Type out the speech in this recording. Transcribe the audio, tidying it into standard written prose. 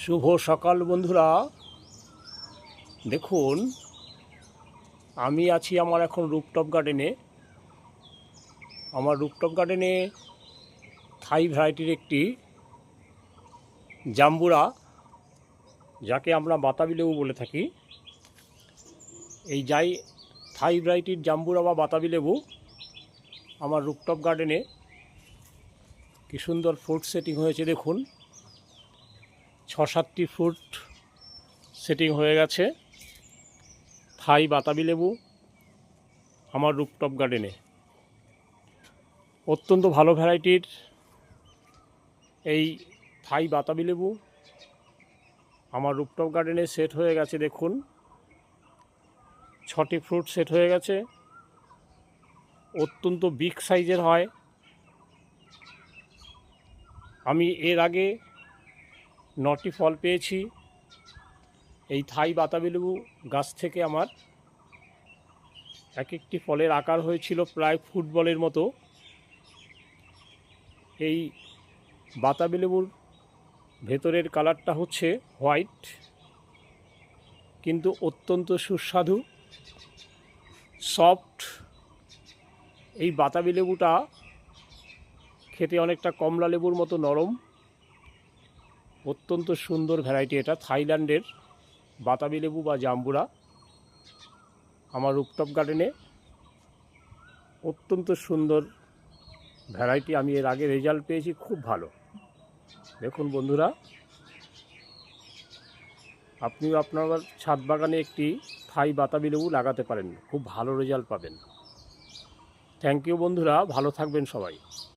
শুভ সকাল বন্ধুরা। দেখুন, আমি আছি আমার এখন রুফটপ গার্ডেনে। আমার রুফটপ গার্ডেনে থাই ভ্যারাইটির একটি জাম্বুরা, যাকে আমরা বাতাবি লেবু বলে থাকি, এই থাই ভ্যারাইটির জাম্বুরা বা বাতাবি লেবু আমার রুফটপ গার্ডেনে কি সুন্দর ফ্রুট সেটিং হয়েছে। দেখুন, 6-7টি ফ্রুট সেটিং হয়ে গেছে থাই বাতাবি লেবু আমার রুফটপ গার্ডেনে। অত্যন্ত ভালো ভ্যারাইটির এই থাই বাতাবি লেবু আমার রুফটপ গার্ডেনে সেট হয়ে গেছে। দেখুন, 6টি ফ্রুট সেট হয়ে গেছে। অত্যন্ত বিগ সাইজের হয়। আমি এর আগে 9টি ফল পেয়েছি এই থাই বাতাবি লেবু গাছ থেকে। আমার এক একটি ফলের আকার হয়েছিল প্রায় ফুটবলের মতো। এই বাতাবি লেবুর ভেতরের কালারটা হচ্ছে হোয়াইট, কিন্তু অত্যন্ত সুস্বাদু, সফট। এই বাতাবি লেবুটা খেতে অনেকটা কমলা লেবুর মতো নরম। অত্যন্ত সুন্দর ভ্যারাইটি এটা, থাইল্যান্ডের বাতাবি লেবু বা জাম্বুরা আমার রুফটপ গার্ডেনে। অত্যন্ত সুন্দর ভ্যারাইটি। আমি এর আগে রেজাল্ট পেয়েছি খুব ভালো। দেখুন বন্ধুরা, আপনিও আপনার ছাদ বাগানে একটি থাই বাতাবি লেবু লাগাতে পারেন, খুব ভালো রেজাল্ট পাবেন। থ্যাংক ইউ বন্ধুরা, ভালো থাকবেন সবাই।